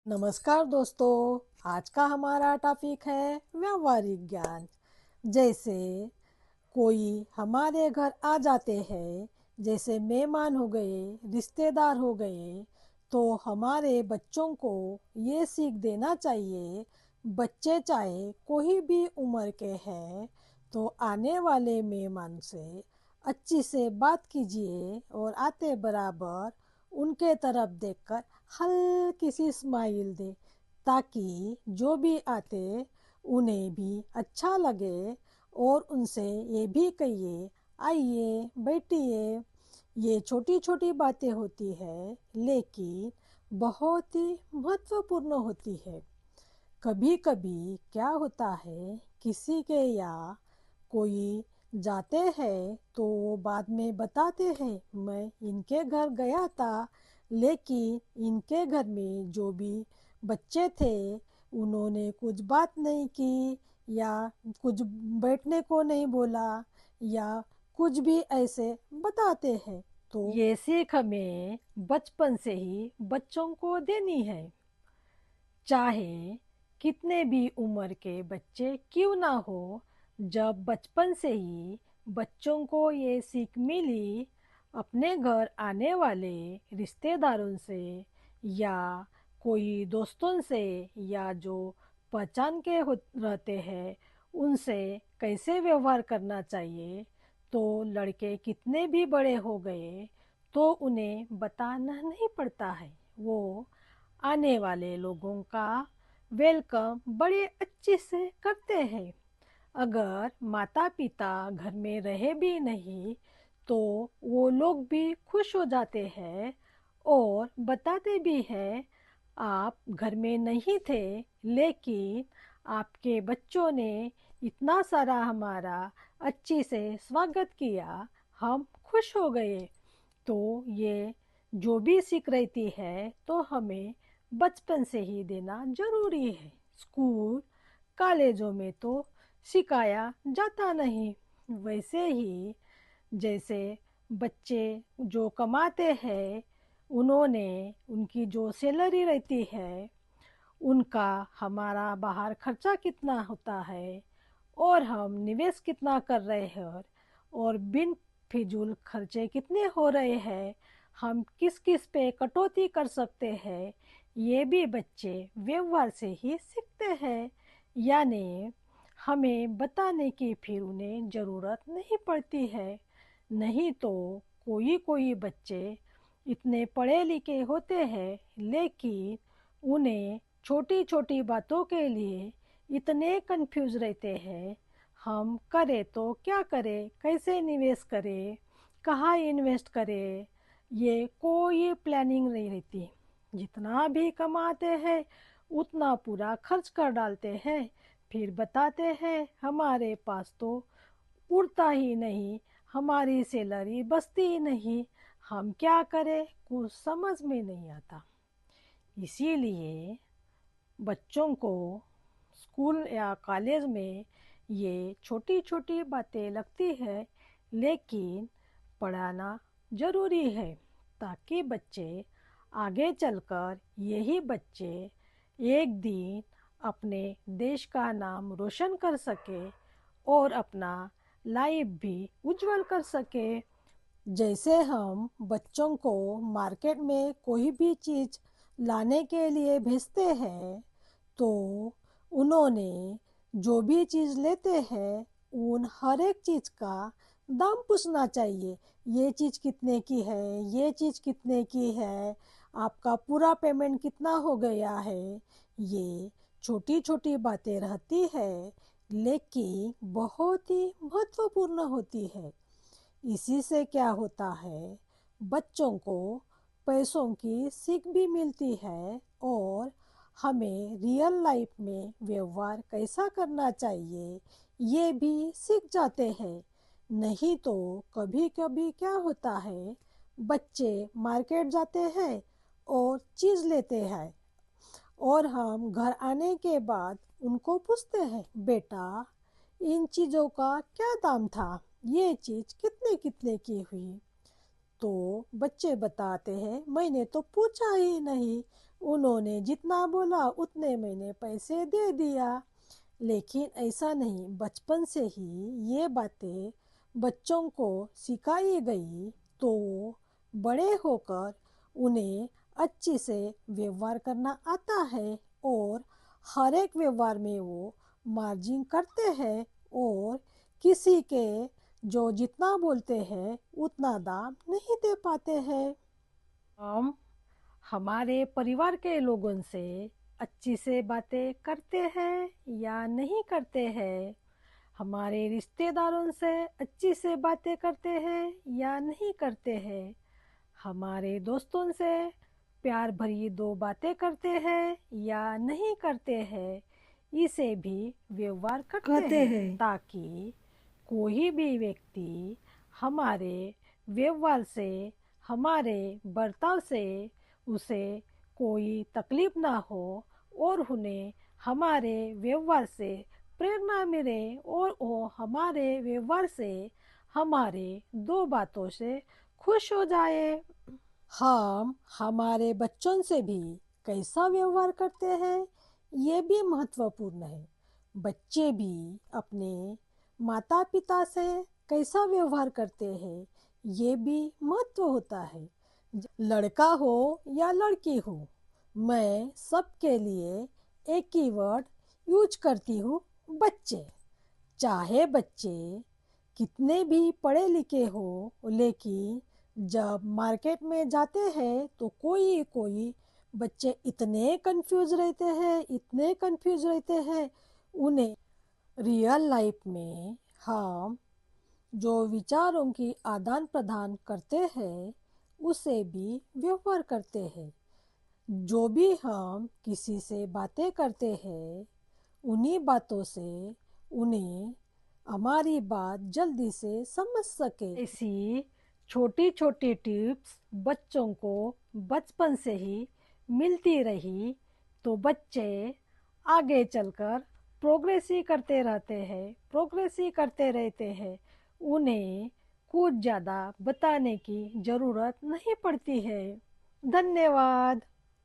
नमस्कार दोस्तों। आज का हमारा टॉपिक है व्यावहारिक ज्ञान। जैसे कोई हमारे घर आ जाते हैं, जैसे मेहमान हो गए, रिश्तेदार हो गए, तो हमारे बच्चों को ये सीख देना चाहिए। बच्चे चाहे कोई भी उम्र के हैं, तो आने वाले मेहमान से अच्छी से बात कीजिए और आते बराबर उनके तरफ देखकर हल्की सी स्माइल दे, ताकि जो भी आते उन्हें भी अच्छा लगे। और उनसे ये भी कहिए, आइए बैठिए। ये छोटी छोटी बातें होती है, लेकिन बहुत ही महत्वपूर्ण होती है। कभी कभी क्या होता है, किसी के यहाँ कोई जाते हैं तो वो बाद में बताते हैं, मैं इनके घर गया था, लेकिन इनके घर में जो भी बच्चे थे उन्होंने कुछ बात नहीं की, या कुछ बैठने को नहीं बोला, या कुछ भी ऐसे बताते हैं। तो ये सीख हमें बचपन से ही बच्चों को देनी है। चाहे कितने भी उम्र के बच्चे क्यों ना हो, जब बचपन से ही बच्चों को ये सीख मिली, अपने घर आने वाले रिश्तेदारों से या कोई दोस्तों से या जो पहचान के रहते हैं उनसे कैसे व्यवहार करना चाहिए, तो लड़के कितने भी बड़े हो गए तो उन्हें बताना नहीं पड़ता है। वो आने वाले लोगों का वेलकम बड़े अच्छे से करते हैं। अगर माता पिता घर में रहे भी नहीं तो वो लोग भी खुश हो जाते हैं और बताते भी हैं, आप घर में नहीं थे, लेकिन आपके बच्चों ने इतना सारा हमारा अच्छी से स्वागत किया, हम खुश हो गए। तो ये जो भी सीख रहती है तो हमें बचपन से ही देना जरूरी है। स्कूल कॉलेजों में तो सिखाया जाता नहीं। वैसे ही जैसे बच्चे जो कमाते हैं, उन्होंने उनकी जो सैलरी रहती है उनका हमारा बाहर खर्चा कितना होता है और हम निवेश कितना कर रहे हैं और बिन फिजूल खर्चे कितने हो रहे हैं, हम किस किस पे कटौती कर सकते हैं, ये भी बच्चे व्यवहार से ही सीखते हैं। यानी हमें बताने की फिर उन्हें ज़रूरत नहीं पड़ती है। नहीं तो कोई कोई बच्चे इतने पढ़े लिखे होते हैं, लेकिन उन्हें छोटी छोटी बातों के लिए इतने कंफ्यूज रहते हैं, हम करें तो क्या करें, कैसे निवेश करें, कहाँ इन्वेस्ट करें, ये कोई प्लानिंग नहीं रहती। जितना भी कमाते हैं उतना पूरा खर्च कर डालते हैं, फिर बताते हैं हमारे पास तो उड़ता ही नहीं, हमारी सैलरी बचती ही नहीं, हम क्या करें, कुछ समझ में नहीं आता। इसीलिए बच्चों को स्कूल या कॉलेज में ये छोटी छोटी बातें लगती है, लेकिन पढ़ाना ज़रूरी है, ताकि बच्चे आगे चलकर यही बच्चे एक दिन अपने देश का नाम रोशन कर सके और अपना लाइफ भी उज्जवल कर सके। जैसे हम बच्चों को मार्केट में कोई भी चीज़ लाने के लिए भेजते हैं, तो उन्होंने जो भी चीज़ लेते हैं उन हर एक चीज़ का दाम पूछना चाहिए। ये चीज़ कितने की है, ये चीज़ कितने की है, आपका पूरा पेमेंट कितना हो गया है। ये छोटी छोटी बातें रहती है, लेकिन बहुत ही महत्वपूर्ण होती है। इसी से क्या होता है, बच्चों को पैसों की सीख भी मिलती है और हमें रियल लाइफ में व्यवहार कैसा करना चाहिए ये भी सीख जाते हैं। नहीं तो कभी कभी क्या होता है, बच्चे मार्केट जाते हैं और चीज़ लेते हैं और हम घर आने के बाद उनको पूछते हैं, बेटा इन चीज़ों का क्या दाम था, ये चीज़ कितने कितने की हुई। तो बच्चे बताते हैं, मैंने तो पूछा ही नहीं, उन्होंने जितना बोला उतने मैंने पैसे दे दिया। लेकिन ऐसा नहीं, बचपन से ही ये बातें बच्चों को सिखाई गई तो बड़े होकर उन्हें अच्छी से व्यवहार करना आता है और हर एक व्यवहार में वो मार्जिन करते हैं और किसी के जो जितना बोलते हैं उतना दाम नहीं दे पाते हैं। हम हमारे परिवार के लोगों से अच्छी से बातें करते हैं या नहीं करते हैं? हमारे रिश्तेदारों से अच्छी से बातें करते हैं या नहीं करते हैं? हमारे दोस्तों से प्यार भरी दो बातें करते हैं या नहीं करते हैं? इसे भी व्यवहार करते हैं ताकि कोई भी व्यक्ति हमारे व्यवहार से, हमारे बर्ताव से उसे कोई तकलीफ ना हो और उन्हें हमारे व्यवहार से प्रेरणा मिले और वो हमारे व्यवहार से, हमारे दो बातों से खुश हो जाए। हम हमारे बच्चों से भी कैसा व्यवहार करते हैं ये भी महत्वपूर्ण है। बच्चे भी अपने माता पिता से कैसा व्यवहार करते हैं ये भी महत्व होता है। लड़का हो या लड़की हो, मैं सबके लिए एक ही वर्ड यूज करती हूँ, बच्चे। चाहे बच्चे कितने भी पढ़े लिखे हो, लेकिन जब मार्केट में जाते हैं तो कोई कोई बच्चे इतने कंफ्यूज रहते हैं, इतने कंफ्यूज रहते हैं। उन्हें रियल लाइफ में हम जो विचारों की आदान प्रदान करते हैं उसे भी व्यवहार करते हैं। जो भी हम किसी से बातें करते हैं उन्हीं बातों से उन्हें हमारी बात जल्दी से समझ सके। ऐसी छोटी छोटी टिप्स बच्चों को बचपन से ही मिलती रही तो बच्चे आगे चलकर प्रोग्रेस ही करते रहते हैं, प्रोग्रेस ही करते रहते हैं। उन्हें कुछ ज़्यादा बताने की ज़रूरत नहीं पड़ती है। धन्यवाद।